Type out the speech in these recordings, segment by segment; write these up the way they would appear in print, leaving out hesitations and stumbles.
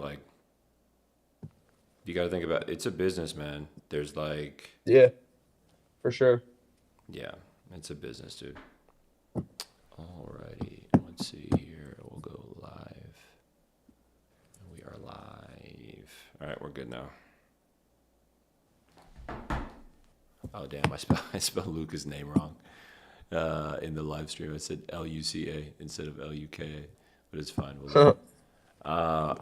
but like you got to think about it's a business, man. There's like Yeah, for sure. yeah, it's a business, dude. Alrighty, let's see here. We'll go live. We are live. All right, we're good now. Oh damn, I spelled Luca's name wrong. In the live stream, I said Luca instead of Luka, but it's fine. We'll leave it. All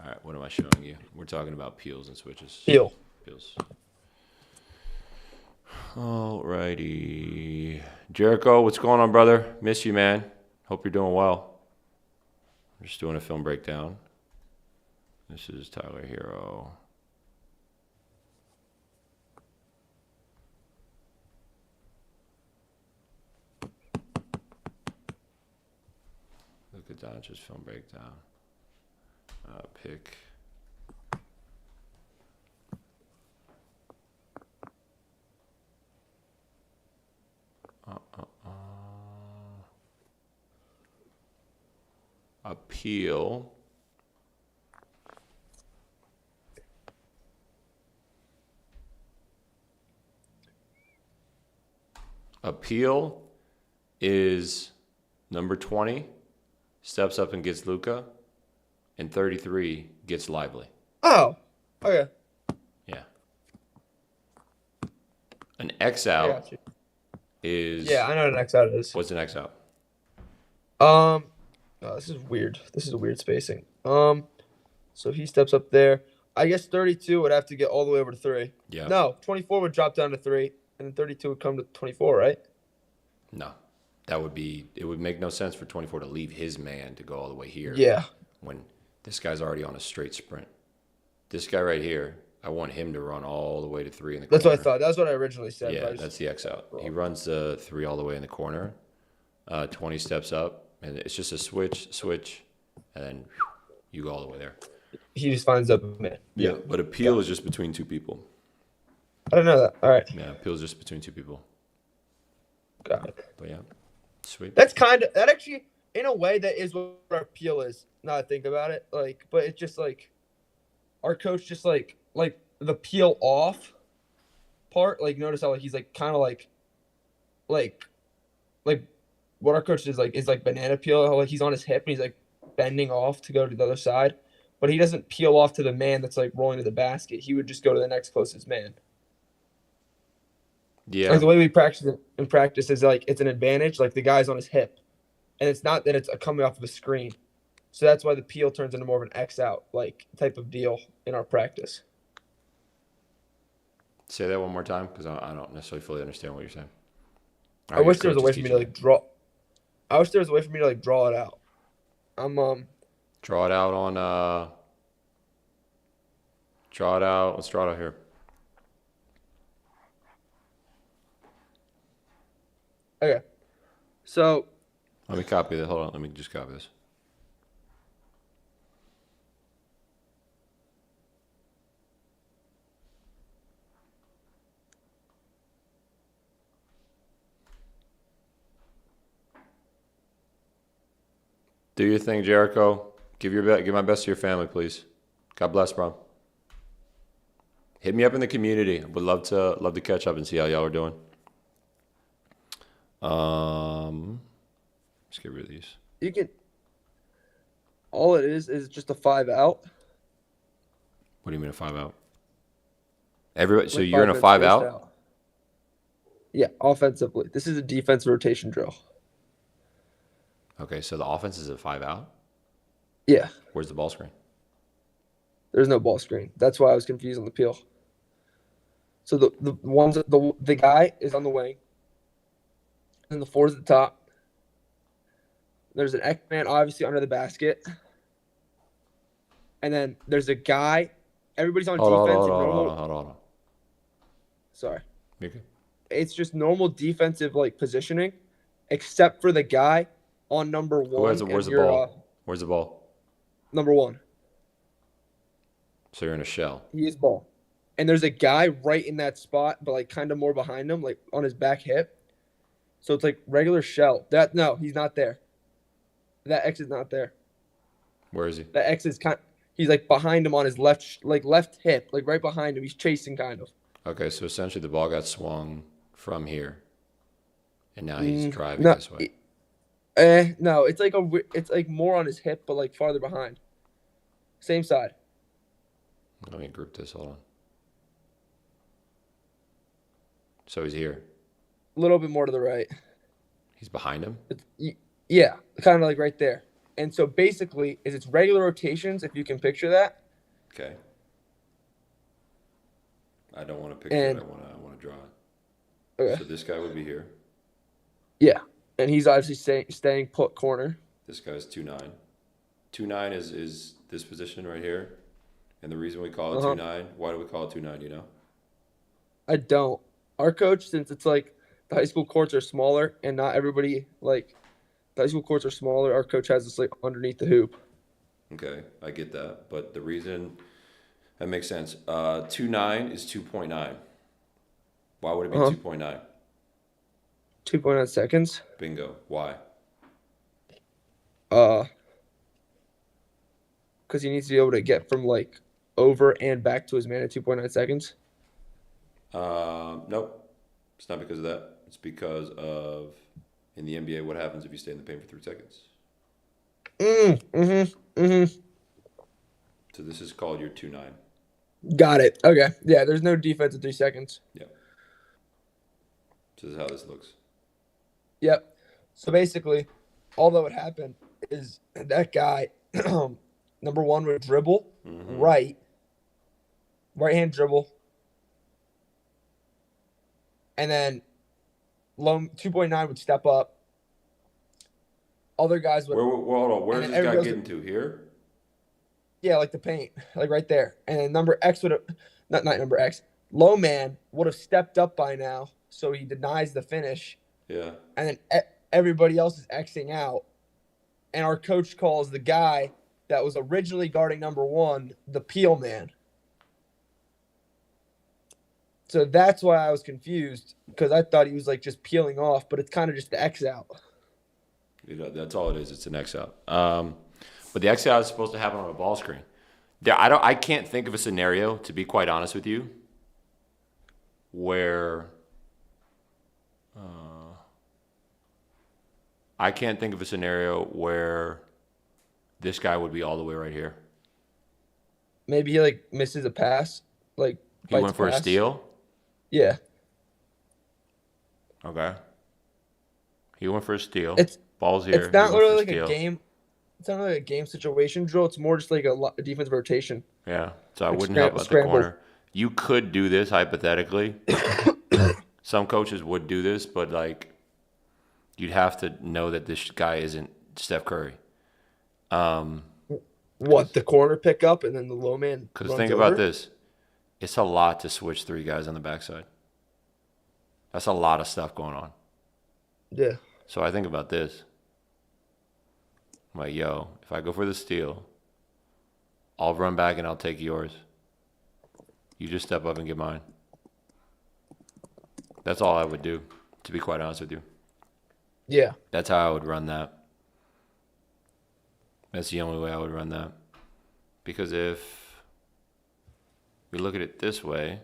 right, what am I showing you? We're talking about peels and switches. Deal. Peels. Alrighty. Jericho, what's going on, brother? Miss you, man. Hope you're doing well. I'm just doing a film breakdown. This is Tyler Hero. Luka Doncic's film breakdown. Pick. Appeal. Appeal is number 20, steps up and gets Luka, and 33 gets Lively. Oh, okay. Yeah. An X I out got you. is. Yeah, I know what an X out is. What's an X out? Oh, this is weird. This is a weird spacing. So he steps up there. I guess 32 would have to get all the way over to 3. Yeah. No, 24 would drop down to 3, and then 32 would come to 24, right? No. That would be. It would make no sense for 24 to leave his man to go all the way here. Yeah. When this guy's already on a straight sprint. This guy right here, I want him to run all the way to 3 in the corner. That's what I thought. That's what I originally said. Yeah, that's the X out. He runs the 3 all the way in the corner. 20 steps up, and it's just a switch, and then you go all the way there. He just finds up man. Yeah, but appeal is just between 2 people. I don't know that. All right. Yeah, appeal is just between 2 people. Got it. But yeah, sweet. That actually, in a way, that is what our appeal is. Now I think about it, like, but it's just like our coach just like the peel off part. Like, notice how like he's like kind of like what our coach is like banana peel. How like he's on his hip and he's like bending off to go to the other side, but he doesn't peel off to the man that's like rolling to the basket. He would just go to the next closest man. Yeah. Like the way we practice it in practice is like it's an advantage. Like the guy's on his hip, and it's not that it's coming off of a screen. So that's why the peel turns into more of an X out like type of deal in our practice. Say that one more time because I don't necessarily fully understand what you're saying. I wish there was a way for me to like draw. I wish there was a way for me to like draw it out. Draw it out on Draw it out. Let's draw it out here. Okay. So Let me copy that. Hold on. Let me just copy this. Do your thing, Jericho. Give my best to your family, please. God bless, bro. Hit me up in the community. Would love to catch up and see how y'all are doing. Let's get rid of these. you can. All it is just a 5 out. What do you mean a 5 out? Everybody. So Like you're in a men 5 spaced out? Yeah, offensively. This is a defense rotation drill. Okay, so the offense is a 5 out. Yeah, Where's the ball screen? there's no ball screen. That's why I was confused on the peel. So the guy is on the wing, and the 4 is at the top. There's an X man obviously under the basket, and then there's a guy. Everybody's on defense. Hold on. Sorry, Okay. it's just normal defensive like positioning, except for the guy on number 1. Where's the ball? Where's the ball? Number 1. So you're in a shell. He is ball. And there's a guy right in that spot, but like kind of more behind him, like on his back hip. So it's like regular shell. No, he's not there. That X is not there. Where is he? That X is he's like behind him on his left hip, like right behind him. He's chasing kind of. Okay, so essentially the ball got swung from here, and now he's driving No, this way. no, it's like more on his hip, but like farther behind. Same side. Let me group this. Hold on. So he's here. A little bit more to the right. He's behind him. Yeah, kind of like right there. And so basically, it's regular rotations, if you can picture that. Okay. I don't want to picture it. I want to draw it. Okay. So this guy would be here. Yeah, and he's obviously staying put corner. This guy's 2'9". 2'9" is this position right here. And the reason we call it 2'9", why do we call it 2'9", do you know? I don't. Our coach, since it's like the high school courts are smaller and not everybody, like, the high school courts are smaller, our coach has this, like, underneath the hoop. Okay, I get that. But the reason, that makes sense. 2'9" is 2.9. Why would it be 2.9? 2.9 seconds. Bingo. Why? Because he needs to be able to get from, like, over and back to his man at 2.9 seconds. Nope. It's not because of that. It's because of, in the NBA, what happens if you stay in the paint for 3 seconds? So this is called your 2'9". Got it. Okay. Yeah, there's no defense at 3 seconds. Yeah. So this is how this looks. Yep. So basically, all that would happen is that guy, number one, would dribble right hand dribble, and then 2.9 would step up. Other guys would. Hold on. Where's this guy getting to? Here? Yeah, like the paint, like right there. And then number X would have, not number X, low man would have stepped up by now, so he denies the finish. Yeah. And then everybody else is Xing out. And our coach calls the guy that was originally guarding number one the peel man. So that's why I was confused, because I thought he was like just peeling off, but it's kind of just the X out. You know, that's all it is. It's an X out. But the X out is supposed to happen on a ball screen. I can't think of a scenario, to be quite honest with you, where I can't think of a scenario where this guy would be all the way right here. Maybe he like misses a pass, like he went for a steal. Yeah. Okay. He went for a steal. Ball's here. It's not really like a game. It's not really a game situation drill. It's more just like a defensive rotation. Yeah. So I wouldn't help out the corner. You could do this hypothetically. Some coaches would do this, but like you'd have to know that this guy isn't Steph Curry. What, the corner pick up and then the low man? Because think about this. It's a lot to switch 3 guys on the backside. That's a lot of stuff going on. Yeah. So I think about this. I'm like, yo, if I go for the steal, I'll run back and I'll take yours. You just step up and get mine. That's all I would do, to be quite honest with you. Yeah. That's how I would run that. That's the only way I would run that. Because if we look at it this way,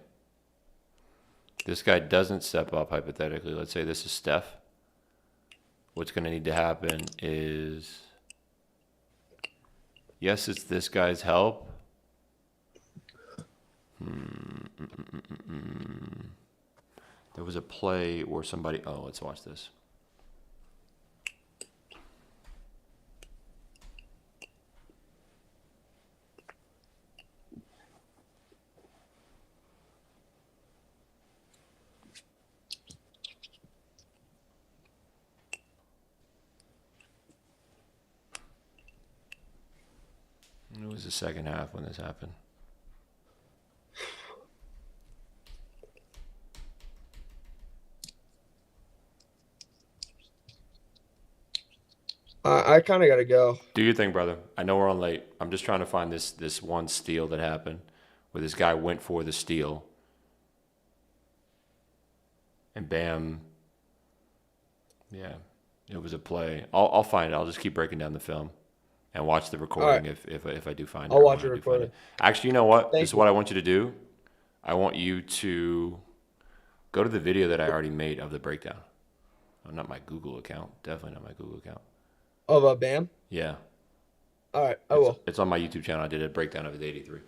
this guy doesn't step up hypothetically. Let's say this is Steph. What's going to need to happen is, yes, it's this guy's help. There was a play where somebody, let's watch this. It was the second half when this happened. I kind of got to go. Do your thing, brother. I know we're on late. I'm just trying to find this one steal that happened where this guy went for the steal. And bam. Yeah. It was a play. I'll find it. I'll just keep breaking down the film and watch the recording if I do find it. I'll or watch when a I do find recording. it. Actually, you know what? Thank This is you. what I want you to do. I want you to go to the video that I already made of the breakdown. Oh, not my Google account. Definitely not my Google account. Of Bam? Yeah. All right, I will. It's on my YouTube channel. I did a breakdown of his 83.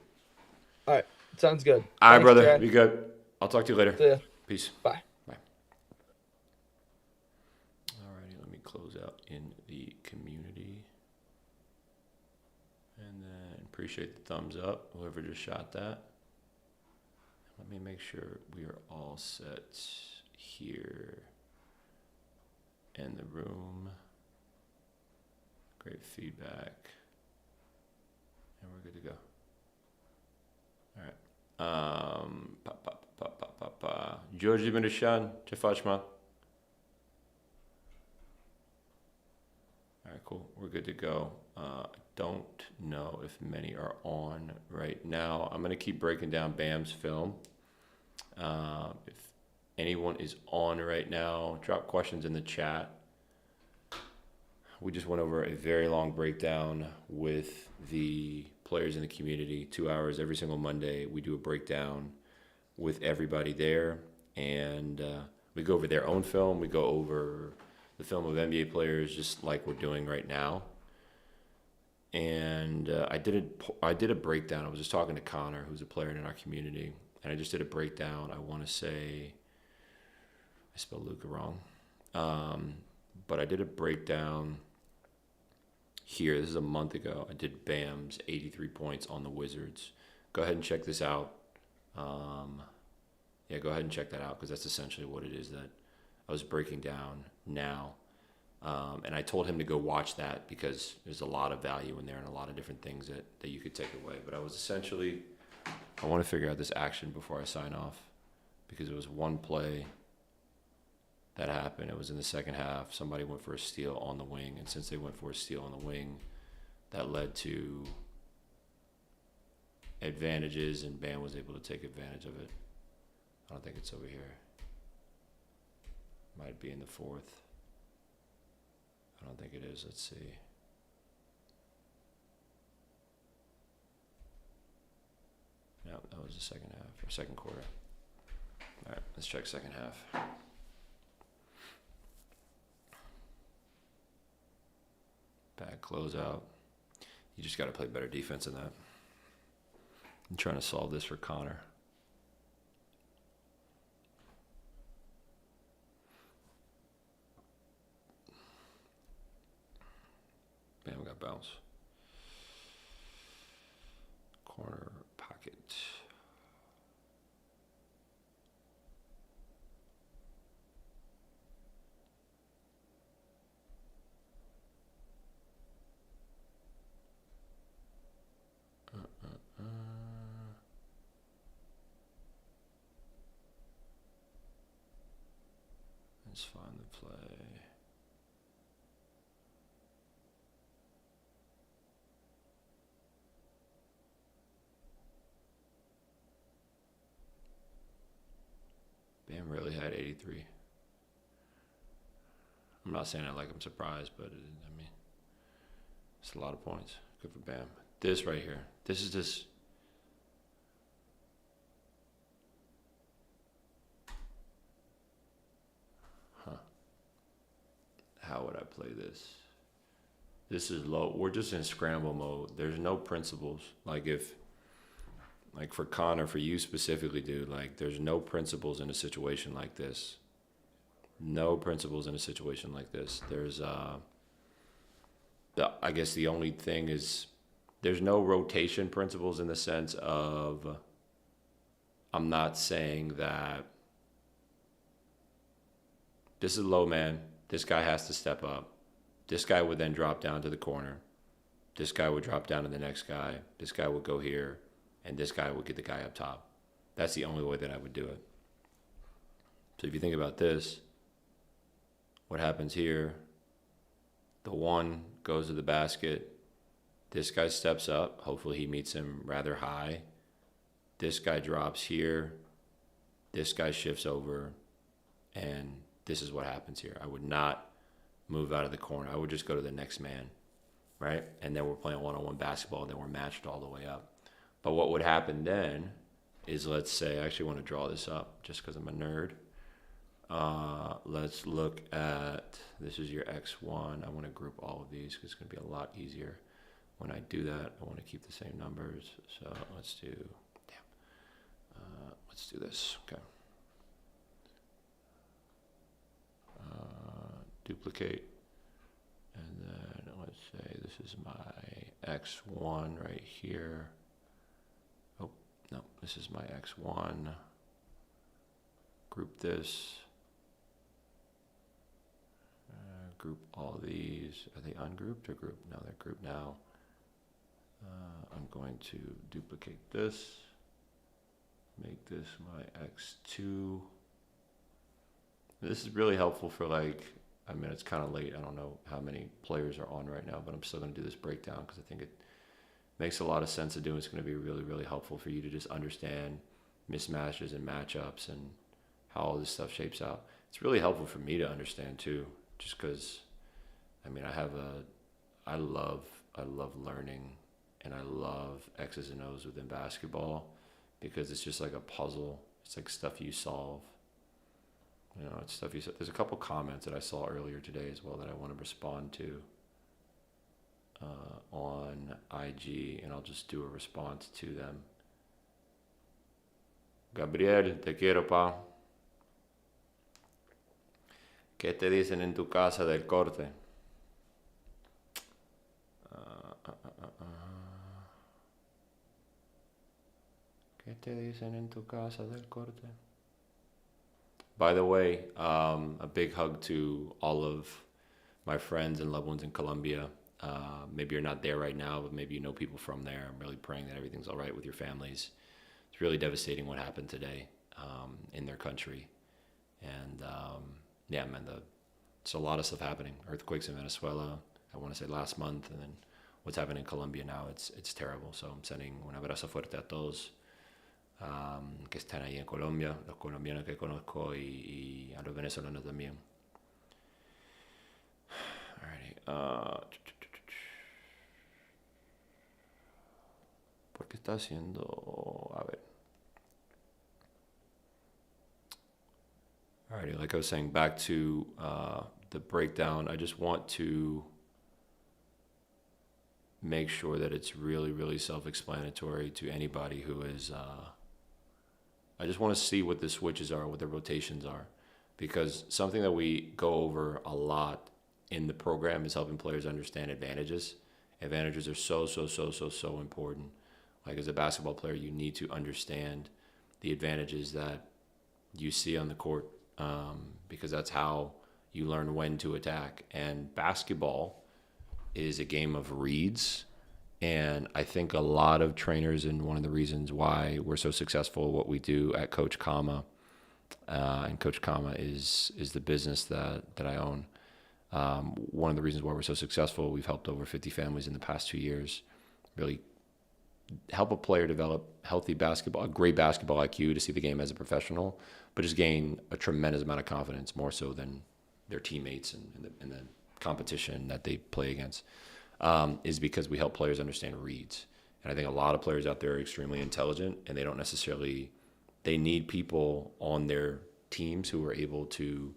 All right, sounds good. All right, Thanks, brother. Trey. Be good. I'll talk to you later. See ya. Peace. Bye. Bye. Alrighty, let me close out in the community. And then appreciate the thumbs up, whoever just shot that. Let me make sure we are all set here in the room. Great feedback. And we're good to go. All right. Georgie Bindushan, Jafashma. All right, cool. We're good to go. I don't know if many are on right now. I'm going to keep breaking down Bam's film. If anyone is on right now, drop questions in the chat. We just went over a very long breakdown with the players in the community. 2 hours every single Monday. We do a breakdown with everybody there, and we go over their own film. We go over the film of NBA players, just like we're doing right now. And I did a breakdown. I was just talking to Connor, who's a player in our community, and I just did a breakdown. I want to say I spelled Luca wrong, but I did a breakdown here. This is a month ago. I did Bam's 83 points on the Wizards. Go ahead and check this out. Yeah, go ahead and check that out, because that's essentially what it is that I was breaking down now. And I told him to go watch that because there's a lot of value in there and a lot of different things that you could take away. But I was essentially, I want to figure out this action before I sign off, because it was one play that happened. It was in the second half. Somebody went for a steal on the wing, and since they went for a steal on the wing, that led to advantages, and Bam was able to take advantage of it. I don't think it's over here. Might be in the fourth. I don't think it is. Let's see. No, that was the second half, or second quarter. All right, let's check second half. Bad closeout. You just got to play better defense than that. I'm trying to solve this for Connor. Bam, got bounce. Corner pocket. Let's find the play. Bam really had 83. I'm not saying that like I'm surprised, but I mean, it's a lot of points. Good for Bam. This right here. This is just. How would I play this? This is low. We're just in scramble mode. There's no principles. Like for Connor, for you specifically, dude, like there's no principles in a situation like this. No principles in a situation like this. There's I guess the only thing is there's no rotation principles in the sense of, I'm not saying that this is low man. This guy has to step up. This guy would then drop down to the corner. This guy would drop down to the next guy. This guy would go here. And this guy would get the guy up top. That's the only way that I would do it. So if you think about this, what happens here, the one goes to the basket. This guy steps up. Hopefully he meets him rather high. This guy drops here. This guy shifts over. And this is what happens here. I would not move out of the corner. I would just go to the next man, right? And then we're playing one-on-one basketball, and then we're matched all the way up. But what would happen then is, let's say, I actually want to draw this up just because I'm a nerd. Let's look at, this is your X1. I want to group all of these because it's going to be a lot easier. When I do that, I want to keep the same numbers. So let's do, let's do this. Okay. Duplicate. And then let's say this is my X1 right here. Oh, no, this is my X1. Group this. Group all these. Are they ungrouped or grouped? No, they're grouped now. I'm going to duplicate this. Make this my X2. This is really helpful for, like, I mean, it's kind of late. I don't know how many players are on right now, but I'm still going to do this breakdown because I think it makes a lot of sense to do. It's going to be really, really helpful for you to just understand mismatches and matchups and how all this stuff shapes out. It's really helpful for me to understand too, just because, I mean, I love learning, and I love X's and O's within basketball because it's just like a puzzle. It's like stuff you solve. You know, it's stuff you said. There's a couple comments that I saw earlier today as well that I want to respond to on IG, and I'll just do a response to them. Gabriel, te quiero, pa. ¿Qué te dicen en tu casa del corte? ¿Qué te dicen en tu casa del corte? By the way, a big hug to all of my friends and loved ones in Colombia. Maybe you're not there right now, but maybe you know people from there. I'm really praying that everything's all right with your families. It's really devastating what happened today in their country. And yeah, man, it's a lot of stuff happening. Earthquakes in Venezuela, I want to say last month, and then what's happening in Colombia now, it's terrible. So I'm sending un abrazo fuerte a todos. Que están ahí en Colombia, los colombianos que conozco y a los venezolanos también. Alrighty. ¿Por qué está haciendo? A ver. Alrighty, like I was saying, back to the breakdown. I just want to make sure that it's really, really self-explanatory to anybody who is. I just want to see what the switches are, what the rotations are, because something that we go over a lot in the program is helping players understand advantages. Advantages are so important. Like, as a basketball player, you need to understand the advantages that you see on the court, because that's how you learn when to attack. And basketball is a game of reads. And I think a lot of trainers, and one of the reasons why we're so successful, what we do at Coach Kama, and Coach Kama is the business that I own. One of the reasons why we're so successful, we've helped over 50 families in the past 2 years, really help a player develop healthy basketball, a great basketball IQ to see the game as a professional, but just gain a tremendous amount of confidence, more so than their teammates and the competition that they play against. Is because we help players understand reads. And I think a lot of players out there are extremely intelligent, and they don't necessarily, they need people on their teams who are able to,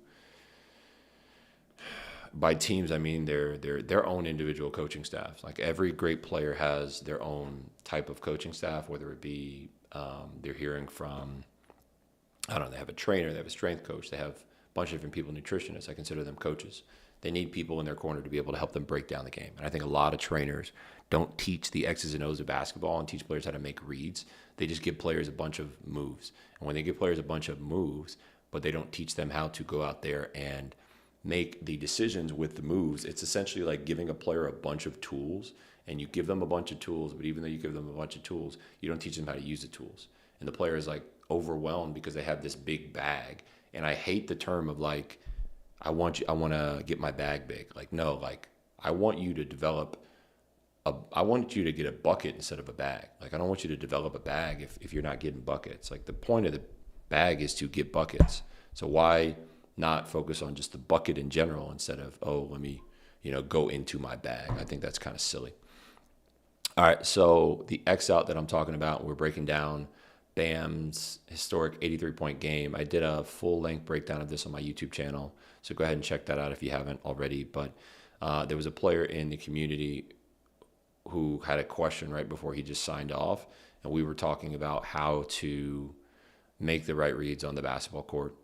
by teams, I mean their own individual coaching staff. Like, every great player has their own type of coaching staff, whether it be they're hearing from, I don't know, they have a trainer, they have a strength coach, they have a bunch of different people, nutritionists. I consider them coaches. They need people in their corner to be able to help them break down the game. And I think a lot of trainers don't teach the X's and O's of basketball and teach players how to make reads. They just give players a bunch of moves. And when they give players a bunch of moves, but they don't teach them how to go out there and make the decisions with the moves, it's essentially like giving a player a bunch of tools, and you give them a bunch of tools, but even though you give them a bunch of tools, you don't teach them how to use the tools. And the player is like overwhelmed because they have this big bag. And I hate the term of like, I want to get my bag big. Like, no, like, I want you to I want you to get a bucket instead of a bag. Like, I don't want you to develop a bag if you're not getting buckets. Like, the point of the bag is to get buckets. So why not focus on just the bucket in general instead of, oh, let me, go into my bag. I think that's kind of silly. All right, so the X out that I'm talking about, we're breaking down Bam's historic 83-point game. I did a full-length breakdown of this on my YouTube channel, so go ahead and check that out if you haven't already. But there was a player in the community who had a question right before he just signed off, and we were talking about how to make the right reads on the basketball court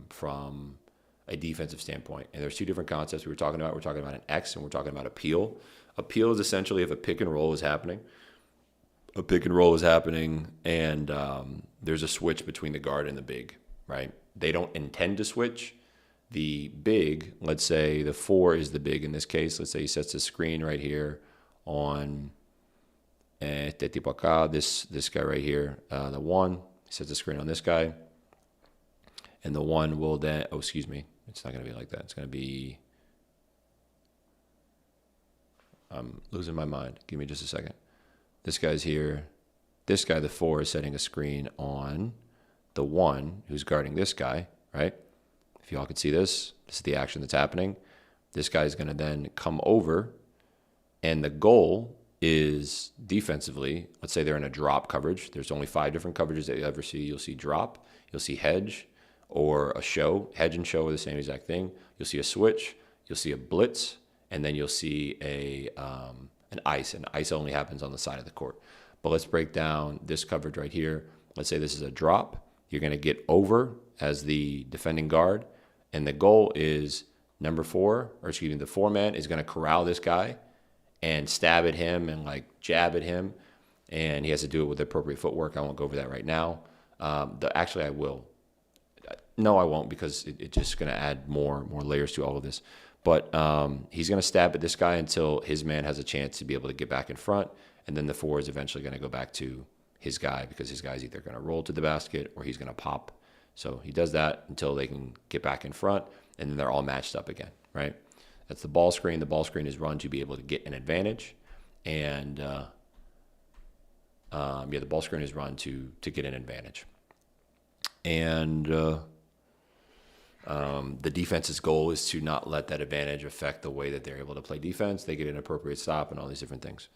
from a defensive standpoint. And there's two different concepts we were talking about. We're talking about an X and we're talking about a peel. A peel is essentially if a pick and roll is happening. A pick and roll is happening and there's a switch between the guard and the big, right? They don't intend to switch. The big, let's say the 4 is the big in this case. Let's say he sets the screen right here on this guy right here, the 1. He sets the screen on this guy. And the 1 will then, it's not going to be like that. It's going to be, I'm losing my mind. Give me just a second. This guy's here. This guy, the 4, is setting a screen on the 1 who's guarding this guy, right? If y'all can see this is the action that's happening. This guy's going to then come over, and the goal is defensively, let's say they're in a drop coverage. There's only 5 different coverages that you ever see. You'll see drop, you'll see hedge, or a show. Hedge and show are the same exact thing. You'll see a switch, you'll see a blitz, and then you'll see an ice. And ice only happens on the side of the court. But let's break down this coverage right here. Let's say this is a drop. You're going to get over as the defending guard, and the goal is the 4-man is going to corral this guy and stab at him and jab at him, and he has to do it with appropriate footwork. I won't go over that right now. Actually, I will. No, I won't, because it's just going to add more layers to all of this. But he's going to stab at this guy until his man has a chance to be able to get back in front, and then the 4 is eventually going to go back to his guy because his guy's either going to roll to the basket or he's going to pop. So he does that until they can get back in front, and then they're all matched up again, right? That's the ball screen. The ball screen is run to be able to get an advantage, and the ball screen is run to get an advantage. And the defense's goal is to not let that advantage affect the way that they're able to play defense. They get an appropriate stop and all these different things.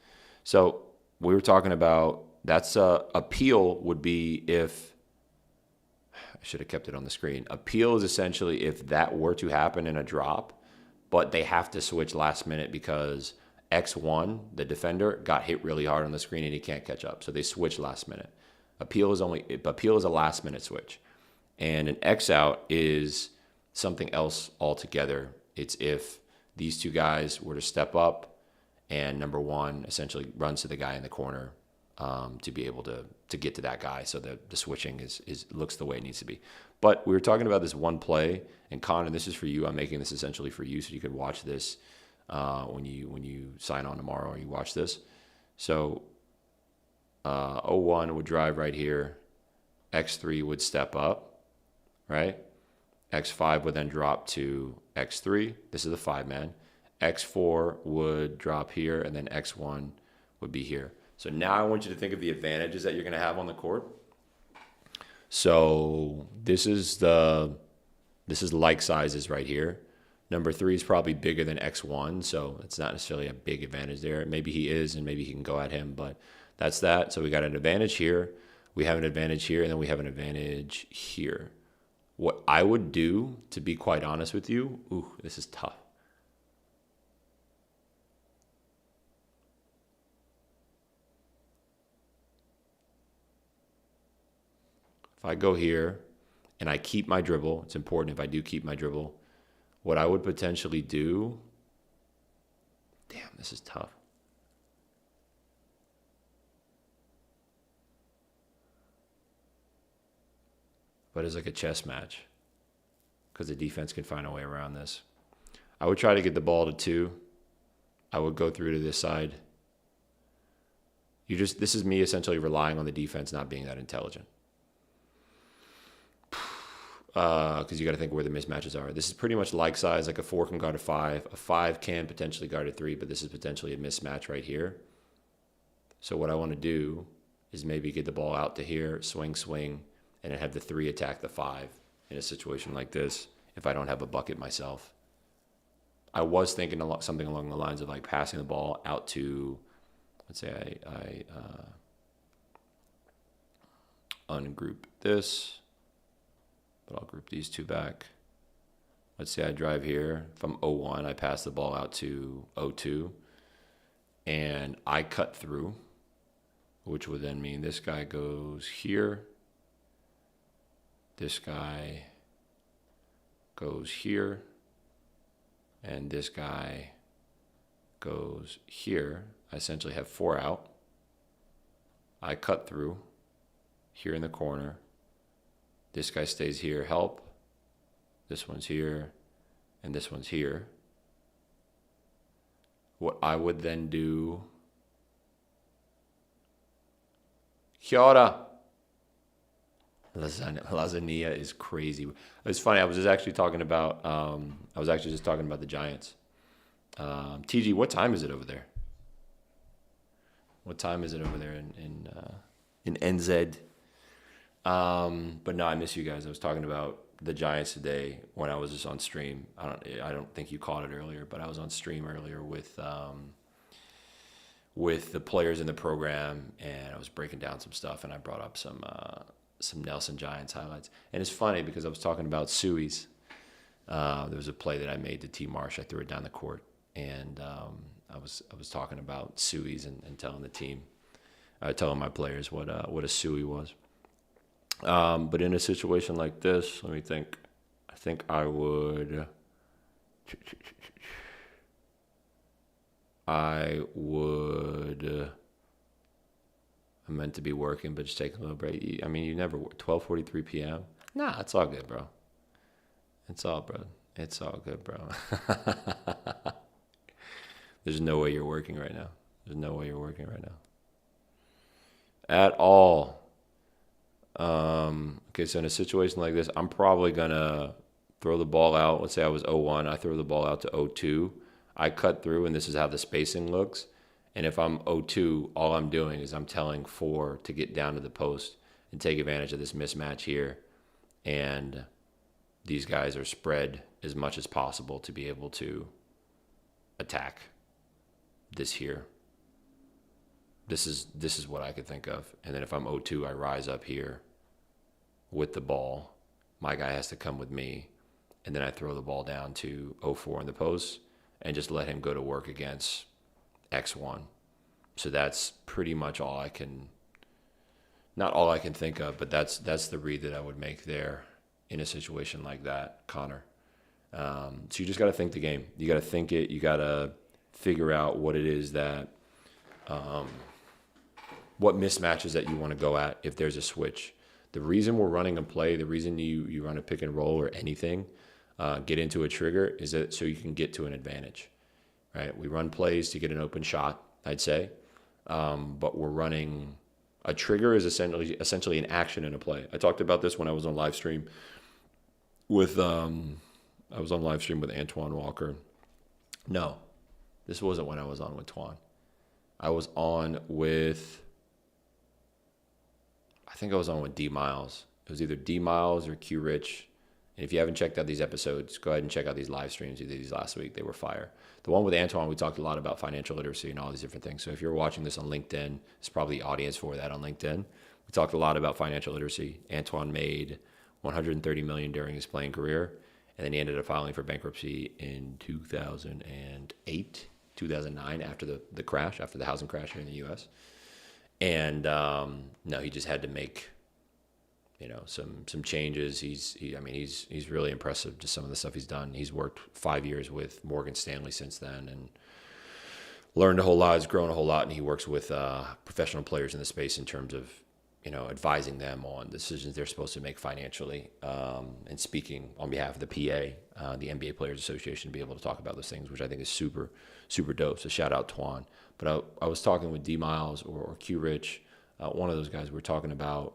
So we were talking about that's a peel would be if I should have kept it on the screen. A peel is essentially if that were to happen in a drop, but they have to switch last minute because X1, the defender, got hit really hard on the screen and he can't catch up. So they switch last minute. A peel is a last minute switch. And an X out is something else altogether. It's if these two guys were to step up and number 1 essentially runs to the guy in the corner to be able to get to that guy. So the switching is looks the way it needs to be. But we were talking about this one play, and Connor, this is for you. I'm making this essentially for you so you can watch this when you sign on tomorrow or you watch this. So 01 would drive right here. X3 would step up, right? X5 would then drop to X3. This is the 5-man. X4 would drop here, and then X1 would be here. So now I want you to think of the advantages that you're going to have on the court. So this is like sizes right here. Number 3 is probably bigger than X1, so it's not necessarily a big advantage there. Maybe he is, and maybe he can go at him, but that's that. So we got an advantage here. We have an advantage here, and then we have an advantage here. What I would do, to be quite honest with you, this is tough. If I go here and I keep my dribble, it's important if I do keep my dribble. What I would potentially do, this is tough. But it's like a chess match because the defense can find a way around this. I would try to get the ball to 2. I would go through to this side. This is me essentially relying on the defense not being that intelligent. Because you got to think where the mismatches are. This is pretty much like size, like a 4 can guard a 5. A 5 can potentially guard a 3, but this is potentially a mismatch right here. So what I want to do is maybe get the ball out to here, swing, and then have the 3 attack the 5 in a situation like this. if I don't have a bucket myself. I was thinking something along the lines of like passing the ball out to, let's say I ungroup this, but I'll group these two back. Let's say I drive here. If I'm 0-1, I pass the ball out to 0-2, and I cut through, which would then mean this guy goes here, this guy goes here, and this guy goes here. I essentially have 4 out. I cut through here in the corner. This guy stays here, help. This one's here, and this one's here. What I would then do... Kia ora. Lasagna is crazy. It's funny. I was just actually talking about the Giants. TG, what time is it over there? What time is it over there in NZ? But no, I miss you guys. I was talking about the Giants today when I was just on stream. I don't think you caught it earlier, but I was on stream earlier with the players in the program, and I was breaking down some stuff, and I brought up some Nelson Giants highlights. And it's funny because I was talking about Suey's. There was a play that I made to T. Marsh. I threw it down the court, and I was talking about Suey's and telling the team, telling my players what a Suey was. But in a situation like this, let me think. I think I would. I meant to be working, but just taking a little break. I mean, you never work. 12:43 p.m. Nah, it's all good, bro. It's all good, bro. There's no way you're working right now. At all. Okay, so in a situation like this, I'm probably gonna throw the ball out. Let's say I was 0-1. I throw the ball out to 0-2. I cut through, and this is how the spacing looks. And if I'm 0-2, all I'm doing is I'm telling 4 to get down to the post and take advantage of this mismatch here. And these guys are spread as much as possible to be able to attack this here. This is what I could think of. And then if I'm 0-2, I rise up here with the ball. My guy has to come with me. And then I throw the ball down to 0-4 in the post and just let him go to work against X1. So that's pretty much all I can, not all I can think of, but that's the read that I would make there in a situation like that, Connor. So you just got to think the game. You got to think it. You got to figure out what it is that, what mismatches that you want to go at if there's a switch. The reason we're running a play, the reason you run a pick and roll or anything, get into a trigger, is that so you can get to an advantage, right? We run plays to get an open shot, I'd say, but we're running a trigger is essentially an action in a play. I talked about this when I was on live stream with Antoine Walker. No, this wasn't when I was on with Twan. I was on with, I think I was on with D Miles. It was either D Miles or Q Rich. And if you haven't checked out these episodes, go ahead and check out these live streams. We did these last week. They were fire. The one with Antoine, we talked a lot about financial literacy and all these different things. So if you're watching this on LinkedIn, it's probably the audience for that on LinkedIn. We talked a lot about financial literacy. Antoine made $130 million during his playing career, and then he ended up filing for bankruptcy in 2008, 2009, after the crash, after the housing crash here in the U.S. And no, he just had to make, some changes. He's really impressive, just some of the stuff he's done. He's worked 5 years with Morgan Stanley since then and learned a whole lot, has grown a whole lot, and he works with professional players in the space in terms of, advising them on decisions they're supposed to make financially, and speaking on behalf of the PA, the NBA Players Association, to be able to talk about those things, which I think is super, super dope. So shout out Twan. But I was talking with D Miles or Q Rich, one of those guys. We were talking about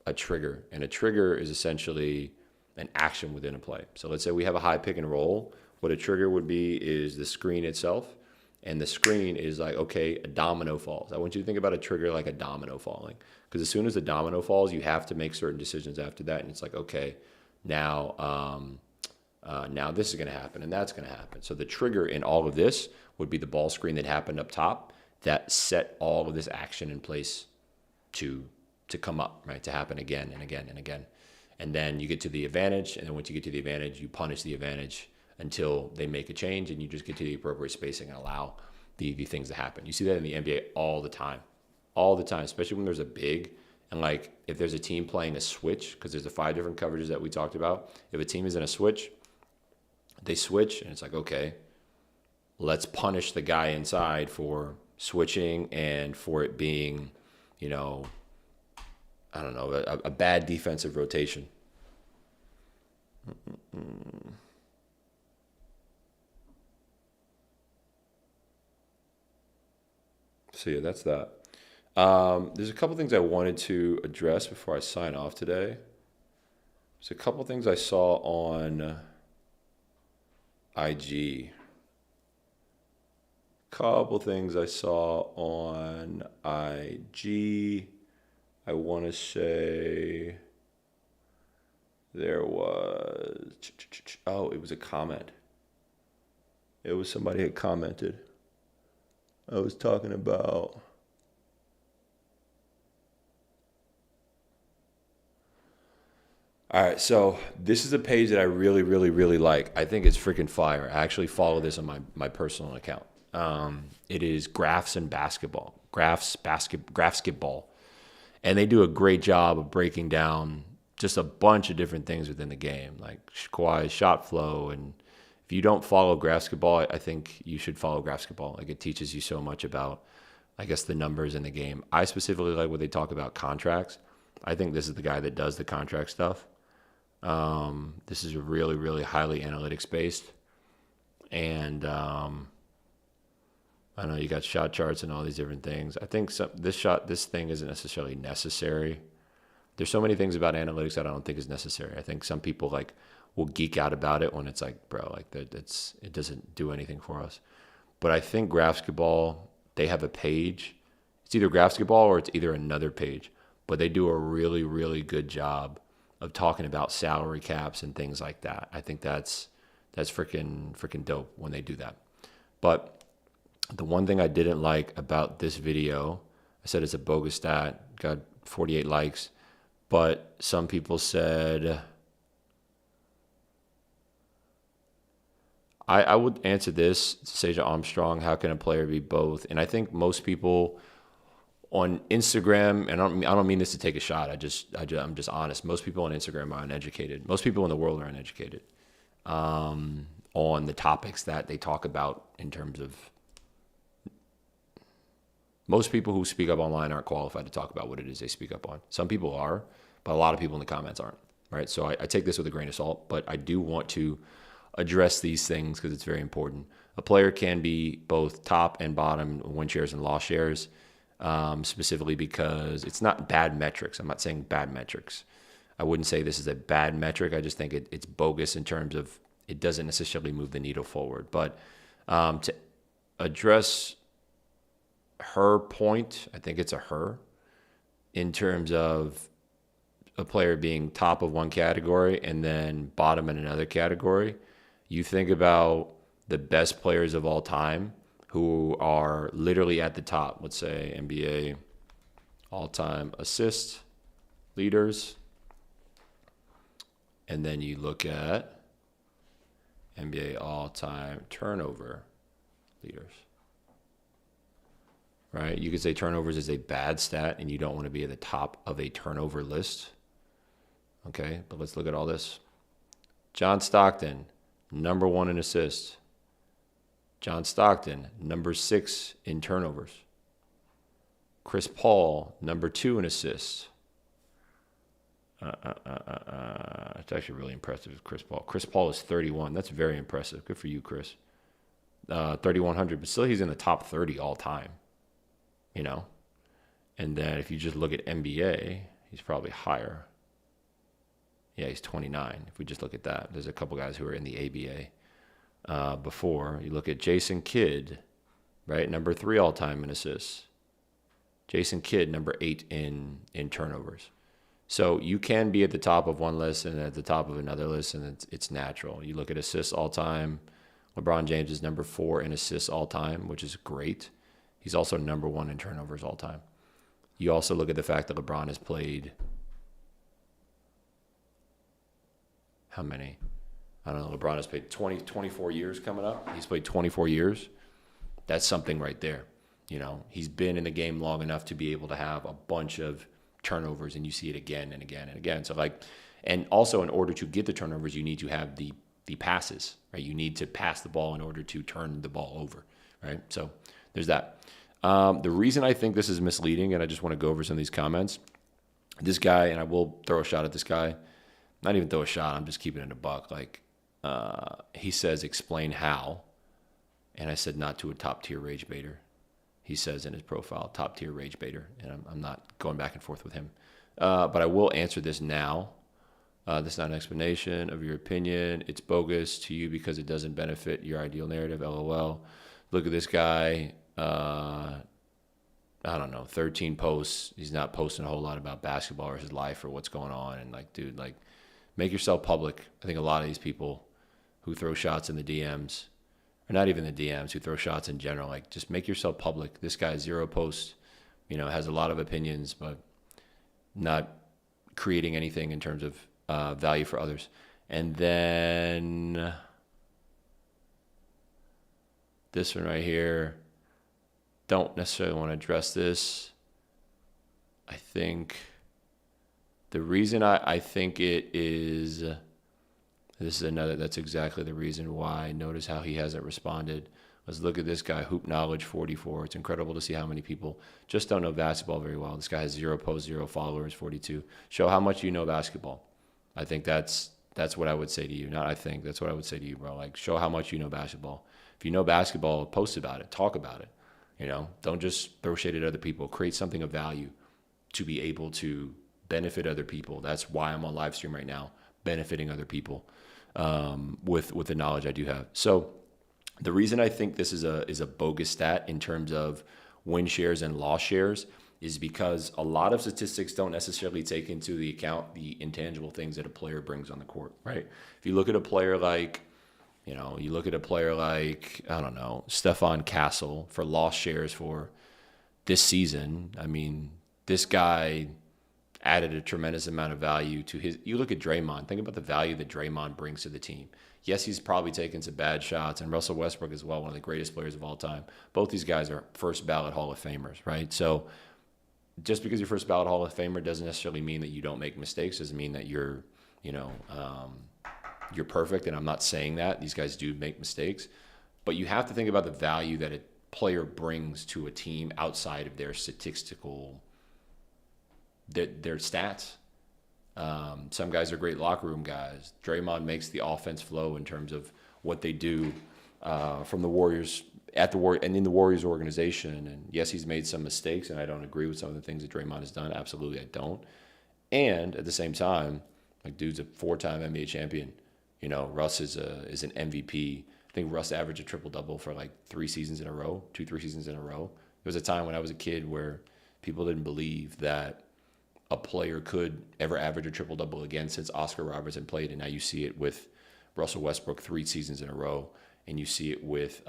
a trigger, and a trigger is essentially an action within a play. So let's say we have a high pick and roll. What a trigger would be is the screen itself, and the screen is like, okay, a domino falls. I want you to think about a trigger like a domino falling, because as soon as the domino falls, you have to make certain decisions after that, and it's like, okay, Now this is going to happen and that's going to happen. So the trigger in all of this would be the ball screen that happened up top that set all of this action in place to come up, right? To happen again and again and again. And then you get to the advantage, and then once you get to the advantage, you punish the advantage until they make a change, and you just get to the appropriate spacing and allow the things to happen. You see that in the NBA all the time, especially when there's a big, and like if there's a team playing a switch, because there's the 5 different coverages that we talked about. If a team is in a switch, they switch, and it's like, okay, let's punish the guy inside for switching and for it being, I don't know, a bad defensive rotation. So yeah, that's that. There's a couple things I wanted to address before I sign off today. There's a couple things I saw on IG. Couple things I saw on IG. I want to say there was, it was a comment. It was somebody had commented. I was talking about, all right, so this is a page that I really, really, really like. I think it's freaking fire. I actually follow this on my personal account. It is Graphs and Basketball. Graphsketball. And they do a great job of breaking down just a bunch of different things within the game, like Kawhi's shot flow. And if you don't follow Graphsketball, I think you should follow Graphsketball. Like, it teaches you so much about, I guess, the numbers in the game. I specifically like when they talk about contracts. I think this is the guy that does the contract stuff. This is really, really highly analytics based. And I know you got shot charts and all these different things. I think this thing isn't necessarily necessary. There's so many things about analytics that I don't think is necessary. I think some people like will geek out about it when it's like, bro, like it doesn't do anything for us. But I think Graphsketball, they have a page. It's either Graphsketball or it's either another page. But they do a really, really good job of talking about salary caps and things like that. I think that's freaking dope when they do that. But the one thing I didn't like about this video, I said it's a bogus stat, got 48 likes, but some people said, I would answer this, Seja Armstrong, how can a player be both? And I think most people on Instagram, and I don't mean this to take a shot, I'm just honest, most people on Instagram are uneducated. Most people in the world are uneducated on the topics that they talk about in terms of, most people who speak up online aren't qualified to talk about what it is they speak up on. Some people are, but a lot of people in the comments aren't, right? So I take this with a grain of salt, but I do want to address these things because it's very important. A player can be both top and bottom win shares and loss shares, specifically because it's not bad metrics. I'm not saying bad metrics. I wouldn't say this is a bad metric. I just think it's bogus in terms of it doesn't necessarily move the needle forward. But to address her point, I think it's a her, in terms of a player being top of one category and then bottom in another category. You think about the best players of all time who are literally at the top, let's say NBA all-time assist leaders, and then you look at NBA all-time turnover leaders. Right? You could say turnovers is a bad stat and you don't want to be at the top of a turnover list. Okay, but let's look at all this. John Stockton, number 1 in assists. John Stockton, number 6 in turnovers. Chris Paul, number 2 in assists. It's actually really impressive with Chris Paul. Chris Paul is 31. That's very impressive. Good for you, Chris. 3,100, but still he's in the top 30 all time. You know? And then if you just look at NBA, he's probably higher. Yeah, he's 29. If we just look at that, there's a couple guys who are in the ABA before. You look at Jason Kidd, right? Number 3 all time in assists. Jason Kidd, number 8 in turnovers. So you can be at the top of one list and at the top of another list, and it's natural. You look at assists all time. LeBron James is number 4 in assists all time, which is great. He's also number 1 in turnovers all time. You also look at the fact that LeBron has played how many? I don't know. LeBron has played 24 years coming up. He's played 24 years. That's something right there. You know, he's been in the game long enough to be able to have a bunch of turnovers, and you see it again and again and again. So like, and also in order to get the turnovers, you need to have the passes, right? You need to pass the ball in order to turn the ball over, right? So there's that. The reason I think this is misleading, and I just want to go over some of these comments. This guy, and I will throw a shot at this guy. Not even throw a shot. I'm just keeping it in a buck. Like, he says, explain how. And I said, not to a top tier rage baiter. He says in his profile, top tier rage baiter. And I'm not going back and forth with him. But I will answer this now. This is not an explanation of your opinion. It's bogus to you because it doesn't benefit your ideal narrative. LOL. Look at this guy. I don't know, 13 posts. He's not posting a whole lot about basketball or his life or what's going on. And like, dude, like, make yourself public. I think a lot of these people who throw shots in the DMs, or not even the DMs, who throw shots in general, like, just make yourself public. This guy, 0 posts, you know, has a lot of opinions, but not creating anything in terms of value for others. And then this one right here, don't necessarily want to address this. I think the reason I think it is, this is another, that's exactly the reason why. Notice how he hasn't responded. Let's look at this guy, Hoop Knowledge 44. It's incredible to see how many people just don't know basketball very well. This guy has 0 posts, 0 followers, 42. Show how much you know basketball. I think that's what I would say to you. Not I think, that's what I would say to you, bro. Like, show how much you know basketball. If you know basketball, post about it, talk about it. You know, don't just throw shade at other people. Create something of value to be able to benefit other people. That's why I'm on live stream right now, benefiting other people with the knowledge I do have. So the reason I think this is a bogus stat in terms of win shares and loss shares is because a lot of statistics don't necessarily take into the account the intangible things that a player brings on the court, right? If you look at a player like, I don't know, Stephon Castle for loss shares for this season. I mean, this guy added a tremendous amount of value to his. You look at Draymond. Think about the value that Draymond brings to the team. Yes, he's probably taken some bad shots, and Russell Westbrook as well, one of the greatest players of all time. Both these guys are first ballot Hall of Famers, right? So just because you're first ballot Hall of Famer doesn't necessarily mean that you don't make mistakes. Doesn't mean that you're perfect, and I'm not saying that. These guys do make mistakes. But you have to think about the value that a player brings to a team outside of their statistical, their stats. Some guys are great locker room guys. Draymond makes the offense flow in terms of what they do from the Warriors and in the Warriors organization. And yes, he's made some mistakes, and I don't agree with some of the things that Draymond has done. Absolutely, I don't. And at the same time, like, dude's a 4-time NBA champion. You know, Russ is an MVP. I think Russ averaged a triple-double for like 3 seasons in a row, 2-3 seasons in a row. There was a time when I was a kid where people didn't believe that a player could ever average a triple-double again since Oscar Robertson played, and now you see it with Russell Westbrook 3 seasons in a row, and you see it with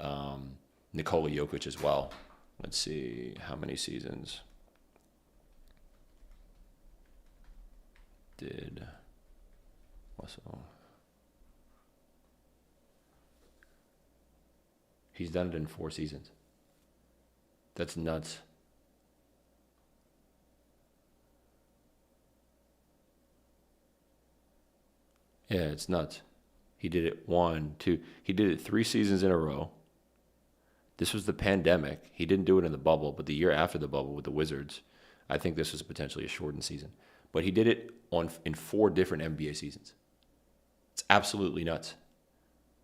Nikola Jokic as well. Let's see, how many seasons did Russell? He's done it in 4 seasons. That's nuts. Yeah, it's nuts. He did it 1, 2. He did it 3 seasons in a row. This was the pandemic. He didn't do it in the bubble, but the year after the bubble with the Wizards, I think this was potentially a shortened season. But he did it in 4 different NBA seasons. It's absolutely nuts.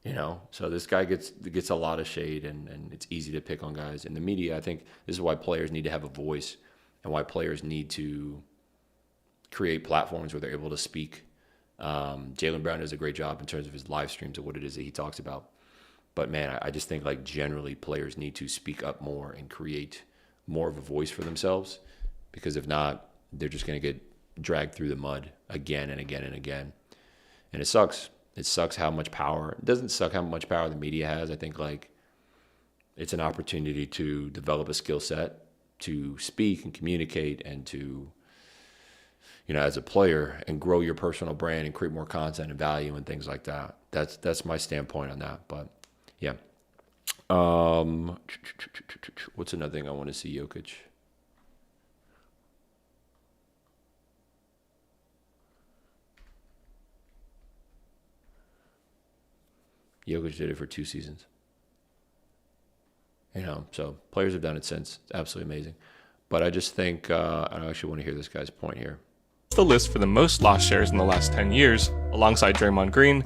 You know, so this guy gets a lot of shade, and it's easy to pick on guys. In the media, I think this is why players need to have a voice, and why players need to create platforms where they're able to speak. Jaylen Brown does a great job in terms of his live streams of what it is that he talks about. But man, I just think like generally players need to speak up more and create more of a voice for themselves, because if not, they're just going to get dragged through the mud again and again and again. And it sucks. It sucks how much power. It doesn't suck how much power the media has. I think like it's an opportunity to develop a skill set, to speak and communicate, and to, as a player, and grow your personal brand and create more content and value and things like that. That's my standpoint on that. But yeah. What's another thing I want to see Jokic? Jokic did it for 2 seasons. So players have done it since. It's absolutely amazing. But I just think, I actually want to hear this guy's point here. The list for the most lost shares in the last 10 years, alongside Draymond Green,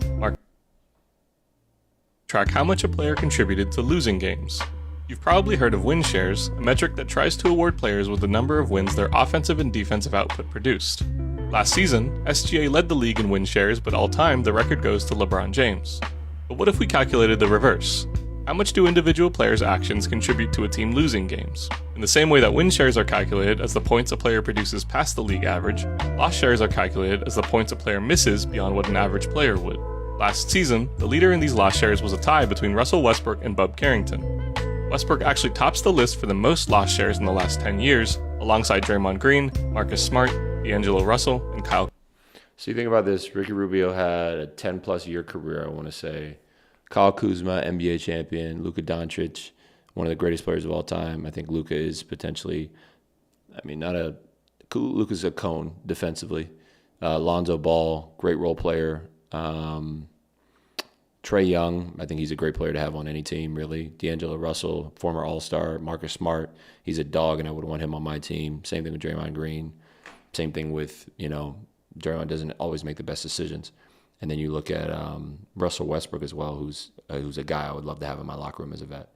track how much a player contributed to losing games. You've probably heard of win shares, a metric that tries to award players with the number of wins their offensive and defensive output produced. Last season, SGA led the league in win shares, but all-time the record goes to LeBron James. But what if we calculated the reverse? How much do individual players' actions contribute to a team losing games? In the same way that win shares are calculated as the points a player produces past the league average, loss shares are calculated as the points a player misses beyond what an average player would. Last season, the leader in these loss shares was a tie between Russell Westbrook and Bub Carrington. Westbrook actually tops the list for the most loss shares in the last 10 years, alongside Draymond Green, Marcus Smart, D'Angelo Russell, and Kyle. So you think about this, Ricky Rubio had a 10-plus year career, I want to say. Kyle Kuzma, NBA champion. Luka Doncic, one of the greatest players of all time. I think Luka is potentially, Luka's a cone defensively. Lonzo Ball, great role player. Trey Young, I think he's a great player to have on any team, really. D'Angelo Russell, former All-Star. Marcus Smart, he's a dog, and I would want him on my team. Same thing with Draymond Green. Same thing with, Draymond doesn't always make the best decisions. And then you look at Russell Westbrook as well, who's a guy I would love to have in my locker room as a vet.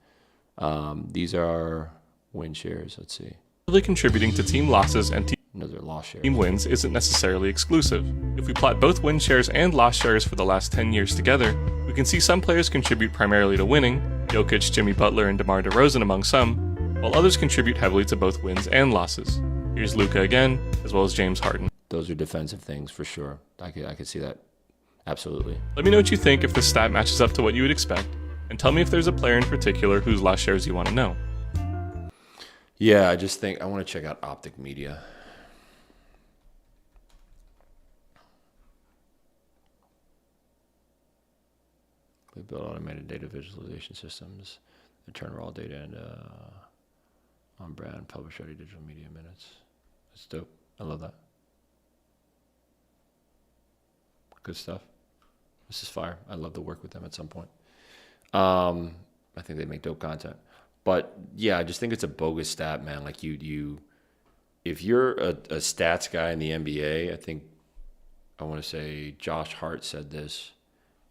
These are win shares. Let's see. Contributing to team losses and team wins isn't necessarily exclusive. If we plot both win shares and loss shares for the last 10 years together, we can see some players contribute primarily to winning, Jokic, Jimmy Butler, and DeMar DeRozan among some, while others contribute heavily to both wins and losses. Here's Luka again, as well as James Harden. Those are defensive things for sure. I could see that. Absolutely. Let me know what you think if this stat matches up to what you would expect, and tell me if there's a player in particular whose loss shares you want to know. Yeah, I just think I want to check out Optic Media. We build automated data visualization systems that turn raw data into on-brand, publish-ready digital media minutes. That's dope. I love that. Good stuff. This is fire. I'd love to work with them at some point. I think they make dope content. But yeah, I just think it's a bogus stat, man. Like if you're a stats guy in the NBA, I want to say Josh Hart said this,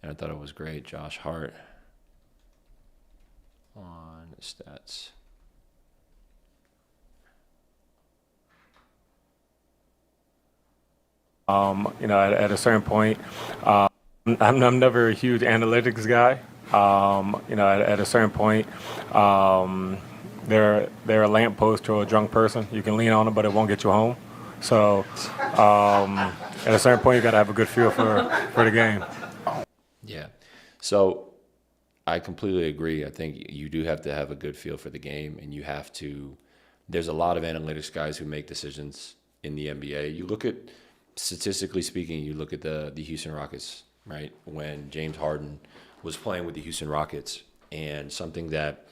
and I thought it was great. Josh Hart on stats. At a certain point, I'm never a huge analytics guy. At a certain point, they're a lamppost to a drunk person. You can lean on them, but it won't get you home. So at a certain point, you got to have a good feel for the game. Yeah. So I completely agree. I think you do have to have a good feel for the game, and you have to. There's a lot of analytics guys who make decisions in the NBA. You look at, statistically speaking, you look at the Houston Rockets, right? When James Harden was playing with the Houston Rockets, and something that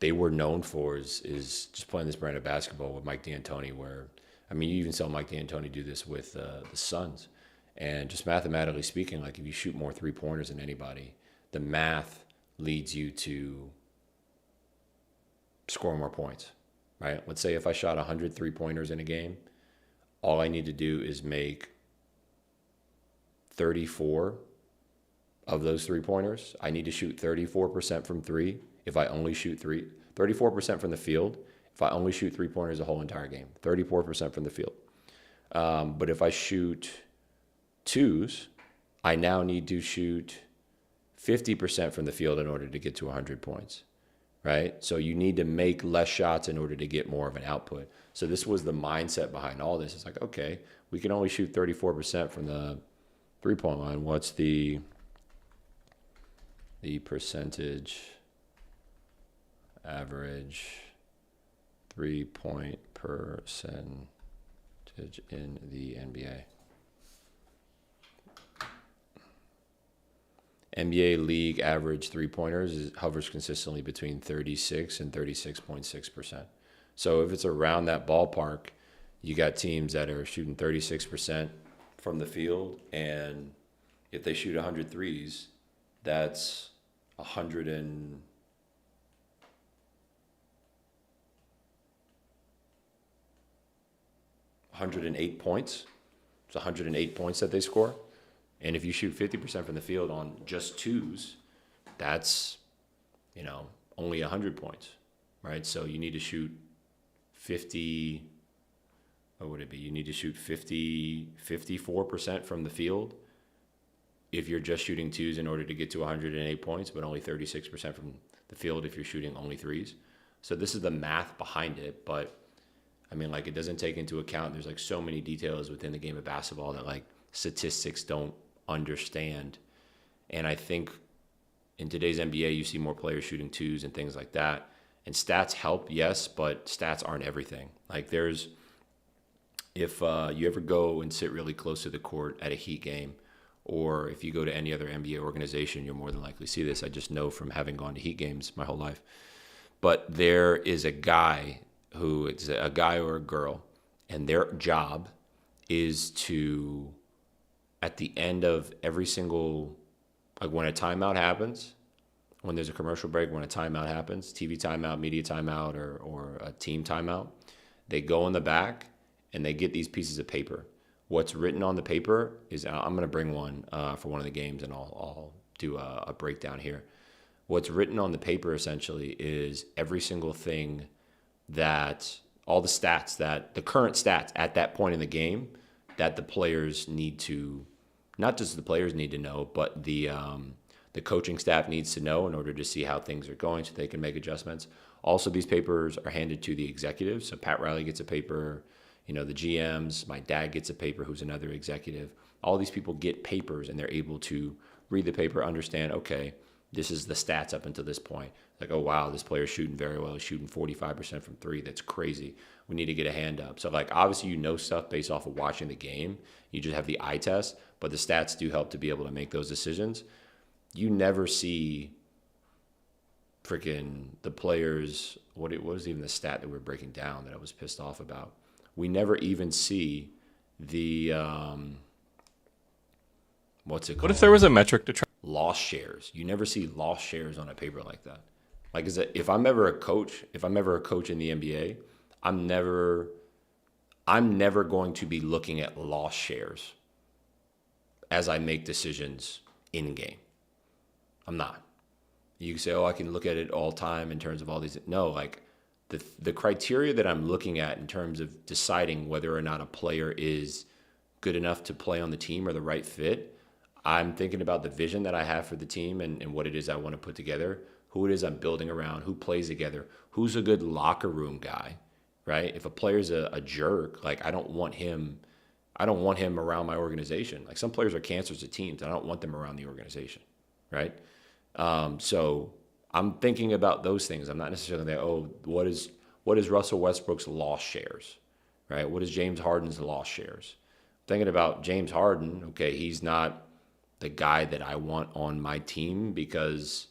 they were known for is just playing this brand of basketball with Mike D'Antoni, where, you even saw Mike D'Antoni do this with the Suns. And just mathematically speaking, like if you shoot more three-pointers than anybody, the math leads you to score more points, right? Let's say if I shot 100 three-pointers in a game, all I need to do is make 34 of those three-pointers. I need to shoot 34% from three if I only shoot 34% from the field if I only shoot three-pointers the whole entire game, 34% from the field. But if I shoot twos, I now need to shoot 50% from the field in order to get to 100 points, right? So you need to make less shots in order to get more of an output. So this was the mindset behind all this. It's like, okay, we can only shoot 34% from the three-point line. What's the percentage average three-point percentage in the NBA? NBA league average three-pointers hovers consistently between 36 and 36.6%. So if it's around that ballpark, you got teams that are shooting 36% from the field, and if they shoot 100 threes, that's 108 points. It's 108 points that they score. And if you shoot 50% from the field on just twos, that's, only 100 points, right? So you need to shoot 50, what would it be? You need to shoot 54% from the field if you're just shooting twos in order to get to 108 points, but only 36% from the field if you're shooting only threes. So this is the math behind it, but it doesn't take into account, there's so many details within the game of basketball that statistics don't understand. And I think in today's NBA, you see more players shooting twos and things like that. And stats help, yes, but stats aren't everything. If you ever go and sit really close to the court at a Heat game, or if you go to any other NBA organization, you'll more than likely see this. I just know from having gone to Heat games my whole life. But there is a guy who is a guy or a girl, and their job is to, at the end of every single, when a timeout happens, when there's a commercial break, when a timeout happens, TV timeout, media timeout, or a team timeout, they go in the back and they get these pieces of paper. What's written on the paper is, I'm going to bring one for one of the games, and I'll do a breakdown here. What's written on the paper essentially is every single thing that, all the stats, that the current stats at that point in the game that the players need to, not just the players need to know, but the coaching staff needs to know in order to see how things are going so they can make adjustments. Also, these papers are handed to the executives. So Pat Riley gets a paper, the GMs, my dad gets a paper, who's another executive. All these people get papers, and they're able to read the paper, understand, okay, this is the stats up until this point. Oh, wow, this player's shooting very well. He's shooting 45% from three. That's crazy. We need to get a hand up. So, obviously, stuff based off of watching the game. You just have the eye test, but the stats do help to be able to make those decisions. You never see freaking the players, what was even the stat that we're breaking down that I was pissed off about. We never even see the, what's it called? What if there was a metric to track? Lost shares. You never see lost shares on a paper like that. If I'm ever a coach in the NBA, I'm never going to be looking at lost shares as I make decisions in game. I'm not. You can say, oh, I can look at it all time in terms of all these. No, the criteria that I'm looking at in terms of deciding whether or not a player is good enough to play on the team or the right fit, I'm thinking about the vision that I have for the team and what it is I want to put together, who it is I'm building around, who plays together, who's a good locker room guy, right? If a player's a jerk, I don't want him around my organization. Some players are cancers to teams. I don't want them around the organization, right? So I'm thinking about those things. I'm not necessarily like, oh, what is Russell Westbrook's lost shares, right? What is James Harden's lost shares? Thinking about James Harden, okay, he's not the guy that I want on my team because,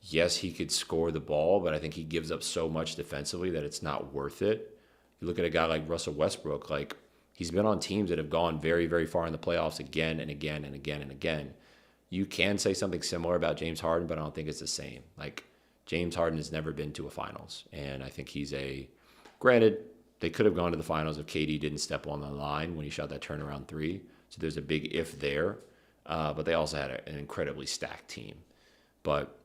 yes, he could score the ball, but I think he gives up so much defensively that it's not worth it. You look at a guy like Russell Westbrook, he's been on teams that have gone very, very far in the playoffs again and again and again and again. You can say something similar about James Harden, but I don't think it's the same. James Harden has never been to a finals, and I think granted, they could have gone to the finals if KD didn't step on the line when he shot that turnaround three. So there's a big if there. But they also had an incredibly stacked team. But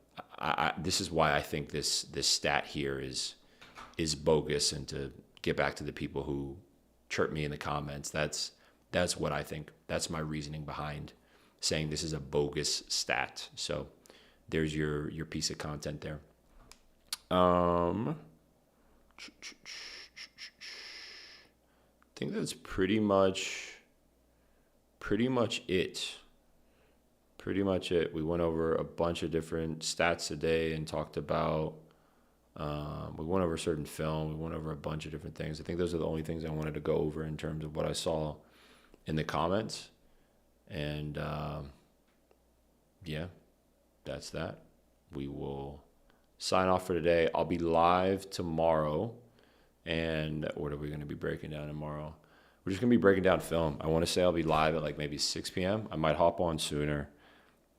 this is why I think this stat here is bogus. And to get back to the people who chirp me in the comments, that's what I think. That's my reasoning behind saying this is a bogus stat. So there's your piece of content there. I think that's pretty much it. Pretty much it. We went over a bunch of different stats today and talked about. We went over certain film. We went over a bunch of different things. I think those are the only things I wanted to go over in terms of what I saw in the comments. And yeah, that's that. We will sign off for today. I'll be live tomorrow. And what are we going to be breaking down tomorrow? We're just going to be breaking down film. I want to say I'll be live at like maybe 6 p.m. I might hop on sooner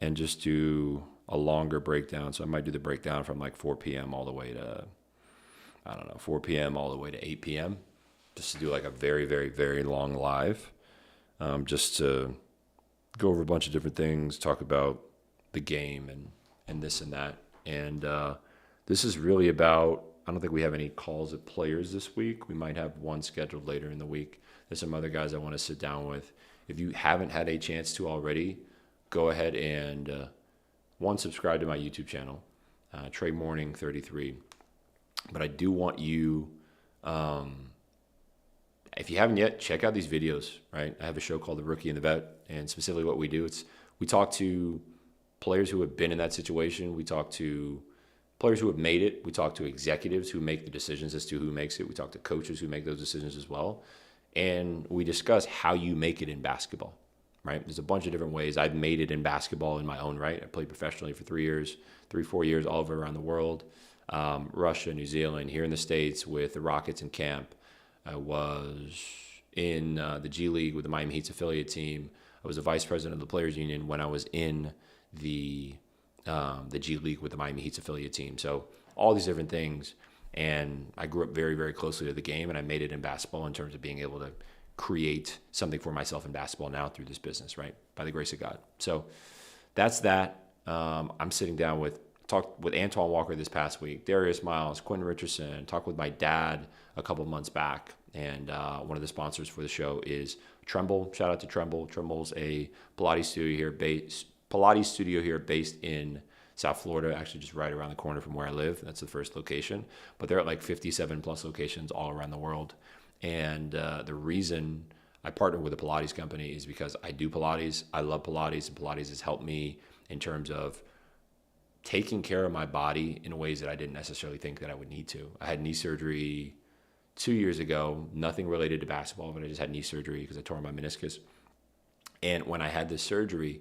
and just do a longer breakdown. So I might do the breakdown from like 4 p.m. all the way to, 4 p.m. all the way to 8 p.m. Just to do like a very, very, very long live. Just to go over a bunch of different things, talk about the game and this and that. And this is really about, I don't think we have any calls at players this week. We might have one scheduled later in the week. There's some other guys I want to sit down with. If you haven't had a chance to already, go ahead and subscribe to my YouTube channel, Trey Mourning 33. But I do want you, if you haven't yet, check out these videos, right? I have a show called The Rookie and the Vet, and specifically what we do, we talk to players who have been in that situation. We talk to players who have made it. We talk to executives who make the decisions as to who makes it. We talk to coaches who make those decisions as well. And we discuss how you make it in basketball, right? There's a bunch of different ways. I've made it in basketball in my own right. I played professionally for 4 years, all over around the world. Russia, New Zealand, here in the States with the Rockets in camp. I was in the G League with the Miami Heat's affiliate team. I was the vice president of the Players Union when I was in the G League with the Miami Heat's affiliate team. So all these different things. And I grew up very, very closely to the game, and I made it in basketball in terms of being able to create something for myself in basketball now through this business, right? By the grace of God. So that's that. I'm sitting down talked with Antoine Walker this past week, Darius Miles, Quentin Richardson, talked with my dad a couple months back. And one of the sponsors for the show is Tremble. Shout out to Tremble. Tremble's a Pilates studio here based in South Florida, actually just right around the corner from where I live. That's the first location. But they're at like 57 plus locations all around the world. And the reason I partner with a Pilates company is because I do Pilates. I love Pilates, and Pilates has helped me in terms of taking care of my body in ways that I didn't necessarily think that I would need to. I had knee surgery 2 years ago, nothing related to basketball, but I just had knee surgery because I tore my meniscus. And when I had this surgery,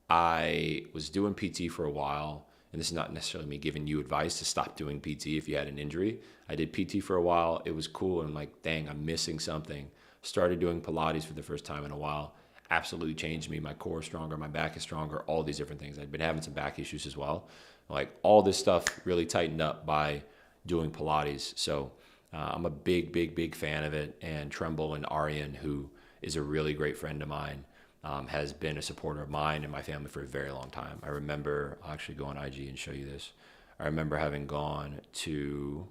I was doing PT for a while, and this is not necessarily me giving you advice to stop doing PT if you had an injury. I did PT for a while. It was cool, and I'm like, dang, I'm missing something. Started doing Pilates for the first time in a while. Absolutely changed me. My core is stronger, my back is stronger, all these different things. I'd been having some back issues as well. Like all this stuff really tightened up by doing Pilates. So I'm a big, big, big fan of it. And Tremble and Aryan, who is a really great friend of mine, has been a supporter of mine and my family for a very long time. I remember, I'll actually go on IG and show you this. I remember having gone to,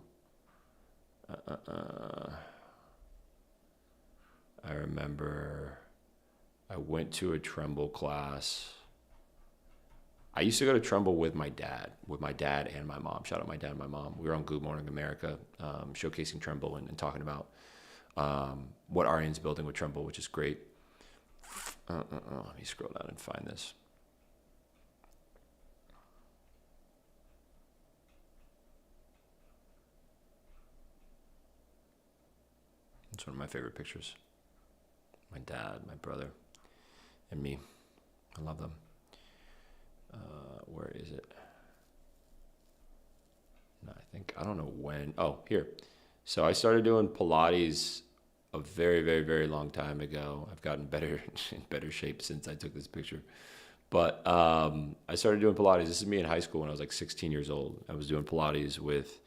I went to a Tremble class. I used to go to Tremble with my dad and my mom. Shout out my dad and my mom. We were on Good Morning America, showcasing Tremble and talking about what Aryan's building with Tremble, which is great. Let me scroll down and find this. It's one of my favorite pictures. My dad, my brother, and me. I love them. Where is it? No, I don't know when. Oh, here. So I started doing Pilates a very, very, very long time ago. I've gotten better in better shape since I took this picture. But I started doing Pilates. This is me in high school when I was like 16 years old. I was doing Pilates with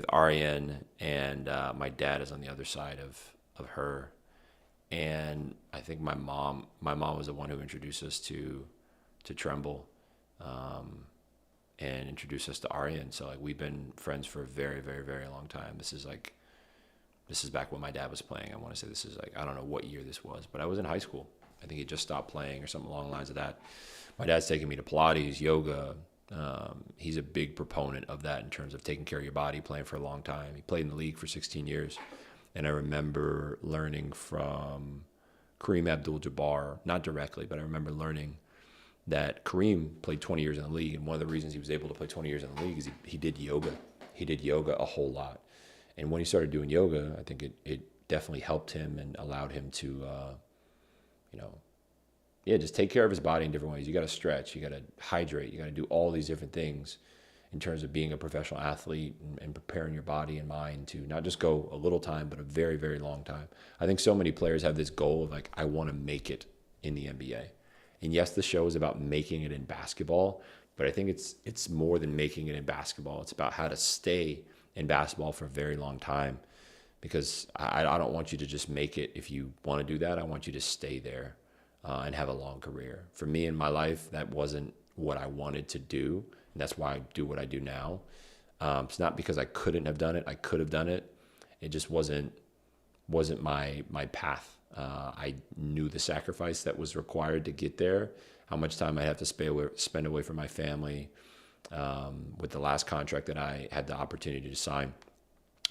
Aryan, and my dad is on the other side of her. And I think my mom was the one who introduced us to Tremble, and introduced us to Aryan. So like we've been friends for a very, very, very long time. This is back when my dad was playing. I want to say this is like, I don't know what year this was, but I was in high school. I think he just stopped playing or something along the lines of that. My dad's taking me to Pilates, yoga, He's a big proponent of that in terms of taking care of your body, playing for a long time. He played in the league for 16 years. And I remember learning from Kareem Abdul-Jabbar, not directly, but I remember learning that Kareem played 20 years in the league. And one of the reasons he was able to play 20 years in the league is he did yoga. He did yoga a whole lot. And when he started doing yoga, I think it definitely helped him and allowed him to, just take care of his body in different ways. You got to stretch, you got to hydrate, you got to do all these different things in terms of being a professional athlete and preparing your body and mind to not just go a little time, but a very, very long time. I think so many players have this goal of like, I want to make it in the NBA. And yes, the show is about making it in basketball, but I think it's more than making it in basketball. It's about how to stay in basketball for a very long time, because I don't want you to just make it if you want to do that. I want you to stay there and have a long career. For me in my life, that wasn't what I wanted to do, and that's why I do what I do now. It's not because I couldn't have done it. I could have done it. It just wasn't my path. I knew the sacrifice that was required to get there, how much time I'd have to spend away from my family. With the last contract that I had the opportunity to sign,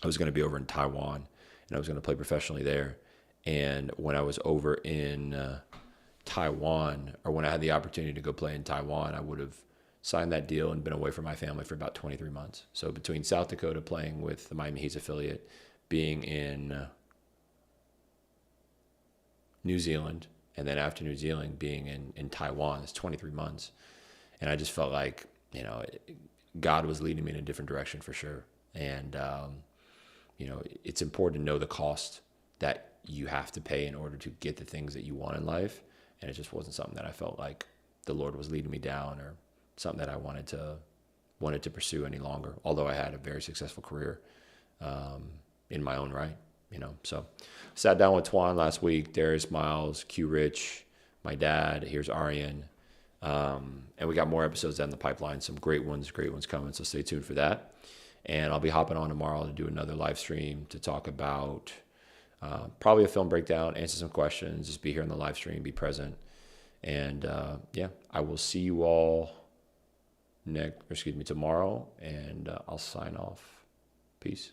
I was going to be over in Taiwan, and I was going to play professionally there. And when I was over in Taiwan, or when I had the opportunity to go play in Taiwan, I would have signed that deal and been away from my family for about 23 months. So between South Dakota playing with the Miami Heat's affiliate, being in New Zealand, and then after New Zealand being in Taiwan, it's 23 months. And I just felt like, God was leading me in a different direction for sure. And, it's important to know the cost that you have to pay in order to get the things that you want in life. And it just wasn't something that I felt like the Lord was leading me down, or something that I wanted to pursue any longer. Although I had a very successful career in my own right, So I sat down with Twan last week, Darius Miles, Q Rich, my dad, here's Arian. And we got more episodes down the pipeline, some great ones coming. So stay tuned for that. And I'll be hopping on tomorrow to do another live stream to talk about probably a film breakdown, answer some questions, just be here on the live stream, be present. And I will see you all tomorrow, and I'll sign off. Peace.